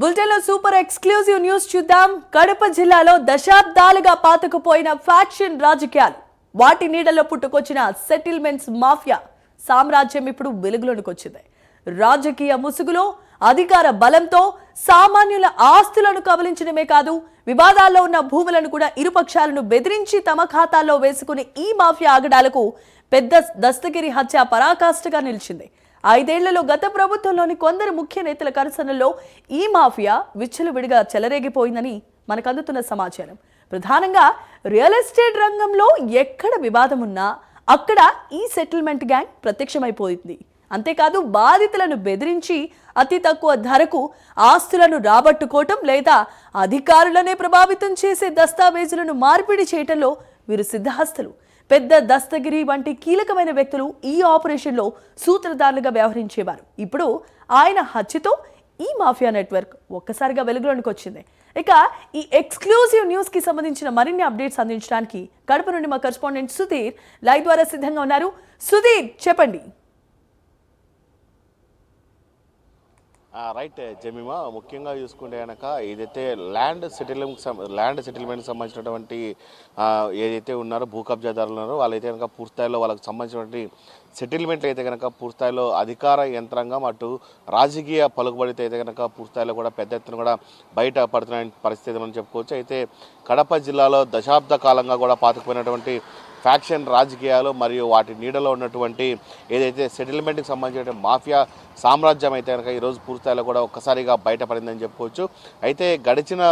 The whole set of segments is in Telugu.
బులెటిన్లో సూపర్ ఎక్స్క్లూజివ్ న్యూస్ చూద్దాం. కడప జిల్లాలో దశాబ్దాలుగా పాతుకుపోయిన ఫ్యాక్షన్ రాజకీయాలు, వాటి నీడలో పుట్టుకొచ్చిన సెటిల్మెంట్స్ మాఫియా సామ్రాజ్యం ఇప్పుడు వెలుగులోకి వచ్చింది. రాజకీయ ముసుగులో అధికార బలంతో సామాన్యుల ఆస్తులను కబలించడమే కాదు, వివాదాల్లో ఉన్న భూములను కూడా ఇరుపక్షాలను బెదిరించి తమ ఖాతాల్లో వేసుకునే ఈ మాఫియా ఆగడాలకు పెద్ద దస్తగిరి హత్య పరాకాష్ఠగా నిలిచింది. 5 ఏళ్లలో గత ప్రభుత్వంలోని కొందరు ముఖ్య నేతల కరసనలో ఈ మాఫియా విచ్చలవిడిగా చెలరేగిపోయిందని మనకు అందుతున్న సమాచారం. ప్రధానంగా రియల్ ఎస్టేట్ రంగంలో ఎక్కడ వివాదం ఉన్నా అక్కడ ఈ సెటిల్మెంట్ గ్యాంగ్ ప్రత్యక్షమైపోయింది. అంతేకాదు, బాధితులను బెదిరించి అతి తక్కువ ధరకు ఆస్తులను రాబట్టుకోవటం లేదా అధికారులనే ప్రభావితం చేసే దస్తావేజులను మార్పిడి చేయటంలో వీరు సిద్ధహస్తులు. పెద్ద దస్తగిరి వంటి కీలకమైన వ్యక్తులు ఈ ఆపరేషన్లో సూత్రధారులుగా వ్యవహరించేవారు. ఇప్పుడు ఆయన హత్యతో ఈ మాఫియా నెట్వర్క్ ఒక్కసారిగా వెలుగులోనికి వచ్చింది. ఇక ఈ ఎక్స్క్లూజివ్ న్యూస్ కి సంబంధించిన మరిన్ని అప్డేట్స్ అందించడానికి కడప నుండి మా కరెస్పాండెంట్ సుధీర్ లైవ్ ద్వారా సిద్ధంగా ఉన్నారు. సుధీర్, చెప్పండి. రైట్ జమీమా, ముఖ్యంగా చూసుకుంటే కనుక ఏదైతే ల్యాండ్ సెటిల్మెంట్కి సంబంధించినటువంటి ఏదైతే ఉన్నారో భూ కబ్జాదారులు ఉన్నారో వాళ్ళైతే కనుక పూర్తిస్థాయిలో వాళ్ళకి సంబంధించినటువంటి సెటిల్మెంట్లు అయితే కనుక పూర్తిస్థాయిలో అధికార యంత్రాంగం అటు రాజకీయ పలుకుబడితో అయితే కనుక పూర్తిస్థాయిలో కూడా పెద్ద ఎత్తున కూడా బయట పడుతున్న పరిస్థితి మనం చెప్పుకోవచ్చు. అయితే కడప జిల్లాలో దశాబ్ద కాలంగా కూడా పాతుకుపోయినటువంటి ఫ్యాక్షన్ రాజకీయాలు మరియు వాటి నీడలో ఉన్నటువంటి ఏదైతే సెటిల్మెంట్కి సంబంధించిన మాఫియా సామ్రాజ్యం అయితే కనుక ఈరోజు పూర్తిస్థాయిలో కూడా ఒక్కసారిగా బయటపడిందని చెప్పుకోవచ్చు. అయితే గడిచిన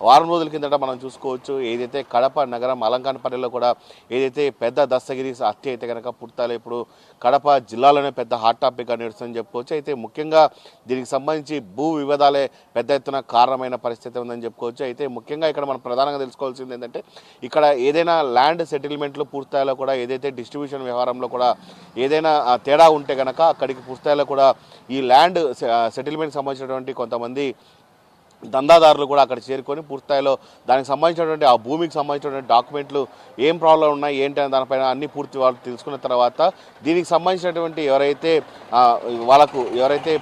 వారం రోజుల కిందట మనం చూసుకోవచ్చు, ఏదైతే కడప నగరం అలంకానపల్లిలో కూడా ఏదైతే పెద్ద దస్తగిరి హత్య అయితే కనుక పూర్తిస్థాయిలో ఇప్పుడు కడప జిల్లాలోనే పెద్ద హాట్ టాపిక్గా నడుస్తుందని చెప్పుకోవచ్చు. అయితే ముఖ్యంగా దీనికి సంబంధించి భూ వివాదాలే పెద్ద ఎత్తున కారణమైన పరిస్థితి ఉందని చెప్పుకోవచ్చు. అయితే ముఖ్యంగా ఇక్కడ మనం ప్రధానంగా తెలుసుకోవాల్సింది ఏంటంటే, ఇక్కడ ఏదైనా ల్యాండ్ సెటిల్మెంట్లు పూర్తిస్థాయిలో కూడా ఏదైతే డిస్ట్రిబ్యూషన్ వ్యవహారంలో కూడా ఏదైనా తేడా ఉంటే కనుక అక్కడికి పూర్తిస్థాయిలో కూడా ఈ ల్యాండ్ సెటిల్మెంట్కి సంబంధించినటువంటి కొంతమంది దందాదారులు కూడా అక్కడ చేరుకొని పూర్తిస్థాయిలో దానికి సంబంధించినటువంటి ఆ భూమికి సంబంధించినటువంటి డాక్యుమెంట్లు ఏం ప్రాబ్లం ఉన్నాయి ఏంటి అనే దానిపైన అన్ని పూర్తి వాళ్ళు తెలుసుకున్న తర్వాత దీనికి సంబంధించినటువంటి ఎవరైతే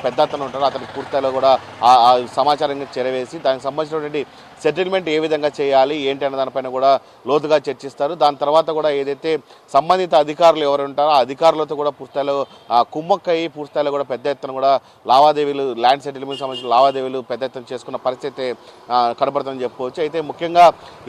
పెద్ద అతను ఉంటారో అతనికి పూర్తిస్థాయిలో కూడా ఆ సమాచారంగా చేరవేసి దానికి సంబంధించినటువంటి సెటిల్మెంట్ ఏ విధంగా చేయాలి ఏంటి అనే దానిపైన కూడా లోతుగా చర్చిస్తారు. దాని తర్వాత కూడా ఏదైతే సంబంధిత అధికారులు ఎవరు ఉంటారో ఆ అధికారులతో కూడా పూర్తిస్థాయిలో కుమ్మక్కయ్యి పూర్తిస్థాయిలో కూడా పెద్ద ఎత్తున కూడా లావాదేవీలు ల్యాండ్ సెటిల్మెంట్ సంబంధించిన లావాదేవీలు పెద్ద ఎత్తున చేసుకున్న పరిస్థితి కనబడుతుందని చెప్పుకోవచ్చు. అయితే ముఖ్యంగా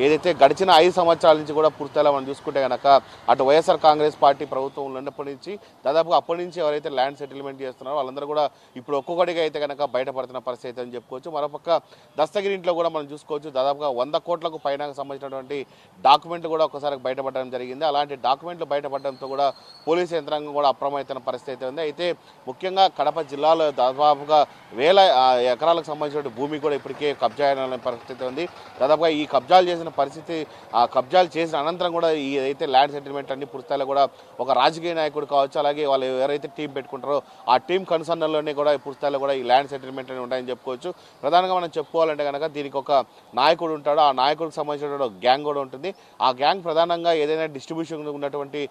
ఏదైతే గడిచిన 5 సంవత్సరాల నుంచి కూడా పూర్తిస్థాయిలో మనం చూసుకుంటే కనుక అటు వైఎస్ఆర్ కాంగ్రెస్ పార్టీ ప్రభుత్వం ఉన్నప్పటి నుంచి దాదాపుగా అప్పటి నుంచి ఎవరైతే ల్యాండ్ సెటిల్మెంట్ చేస్తున్నారో వాళ్ళందరూ కూడా ఇప్పుడు ఒక్కొక్కటిగా అయితే కనుక బయటపడుతున్న పరిస్థితి అని చెప్పుకోవచ్చు. మరోపక్క దస్తగిరి ఇంట్లో కూడా మనం చూసుకోవచ్చు, దాదాపుగా 100 కోట్లకు పైన సంబంధించినటువంటి డాక్యుమెంట్లు కూడా ఒకసారి బయటపడడం జరిగింది. అలాంటి డాక్యుమెంట్లు బయటపడడంతో కూడా పోలీసు యంత్రాంగం కూడా అప్రమత్తమైన పరిస్థితి ఉంది. అయితే ముఖ్యంగా కడప జిల్లాలో దాదాపుగా 1000 ఎకరాలకు సంబంధించిన భూమి కూడా ఇప్పటికే కబ్జా అయిన పరిస్థితి ఉంది. దాదాపుగా ఈ కబ్జాలు చేసిన పరిస్థితి, ఆ కబ్జాలు చేసిన అనంతరం కూడా ఈ ఏదైతే ల్యాండ్ సెటిల్మెంట్ అన్ని పూర్తిస్థాయిలో కూడా ఒక రాజకీయ నాయకుడు కావచ్చు, అలాగే వాళ్ళు ఎవరైతే టీం పెట్టుకుంటారో ఆ టీం కన్సర్న్లోనే కూడా పూర్తిస్థాయిలో కూడా ఈ ల్యాండ్ సెటిల్మెంట్ అని ఉంటాయని చెప్పుకోవచ్చు. ప్రధానంగా మనం చెప్పుకోవాలంటే కనుక దీనికి ఒక నాయకుడు ఉంటాడు, ఆ నాయకుడికి సంబంధించిన గ్యాంగ్ కూడా ఉంటుంది. ఆ గ్యాంగ్ ప్రధానంగా ఏదైనా డిస్ట్రిబ్యూషన్ ఉన్నటువంటి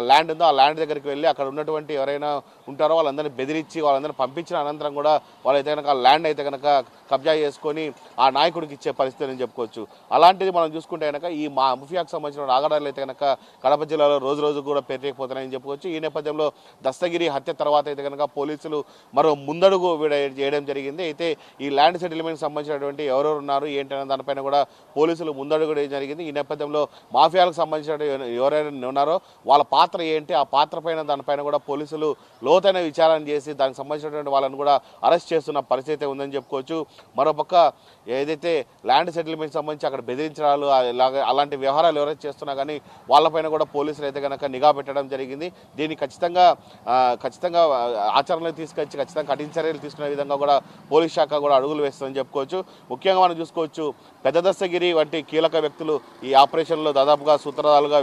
ల్యాండ్ ఉందో ఆ ల్యాండ్ దగ్గరికి వెళ్ళి అక్కడ ఉన్నటువంటి ఎవరైనా ఉంటారో వాళ్ళందరినీ బెదిరించి వాళ్ళందరినీ పంపించిన అనంతరం కూడా వాళ్ళైతే కనుక ల్యాండ్ అయితే కనుక కబ్జా చేసుకొని ఆ నాయకుడికి ఇచ్చే పరిస్థితి అని చెప్పుకోవచ్చు. అలాంటిది మనం చూసుకుంటే కనుక ఈ మాఫియాకు సంబంధించిన ఆగడాలు అయితే కనుక కడప జిల్లాలో రోజు రోజు కూడా పెరిగిపోతున్నాయని చెప్పుకోవచ్చు. ఈ నేపథ్యంలో దస్తగిరి హత్య తర్వాత అయితే కనుక పోలీసులు మరో ముందడుగు చేయడం జరిగింది. అయితే ఈ ల్యాండ్ సెటిల్మెంట్కి సంబంధించినటువంటి ఎవరెవరు ఉన్నారు ఏంటి అనే దానిపైన కూడా పోలీసులు ముందడుగు జరిగింది. ఈ నేపథ్యంలో మాఫియాలకు సంబంధించిన ఎవరైనా ఉన్నారో వాళ్ళ పాత్ర ఏంటి, ఆ పాత్ర పైన దానిపైన కూడా పోలీసులు లోతైన విచారణ చేసి దానికి సంబంధించినటువంటి వాళ్ళని కూడా అరెస్ట్ చేస్తున్న పరిస్థితి ఉందని చెప్పుకోవచ్చు. మరోపక్క ఏదైతే ల్యాండ్ సెటిల్మెంట్ సంబంధించి అక్కడ బెదిరించడాలు అలాంటి వ్యవహారాలు ఎవరైతే చేస్తున్నా కానీ వాళ్ళపైన కూడా పోలీసులు అయితే కనుక నిఘా పెట్టడం జరిగింది. దీన్ని ఖచ్చితంగా ఆచరణలో తీసుకొచ్చి ఖచ్చితంగా కఠిన చర్యలు తీసుకునే విధంగా కూడా పోలీస్ శాఖ కూడా అడుగులు వేస్తుందని చెప్పుకోవచ్చు. ముఖ్యంగా మనం చూసుకోవచ్చు, పెద్ద దస్తగిరి వంటి కీలక వ్యక్తులు ఈ ఆపరేషన్లో దాదాపుగా సూత్రధారులుగా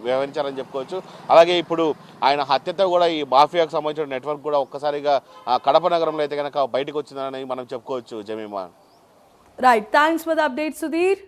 వ్యవహరించారని చెప్పుకోవచ్చు. అలాగే ఇప్పుడు ఆయన హత్యతో కూడా ఈ మాఫియాకు సంబంధించిన నెట్వర్క్ కూడా ఒక్కసారిగా కడప నగరంలో అయితే కనుక బయటకు వచ్చిందని మనం చెప్పుకోవచ్చు. Jemimah, right, thanks for the update Sudheer.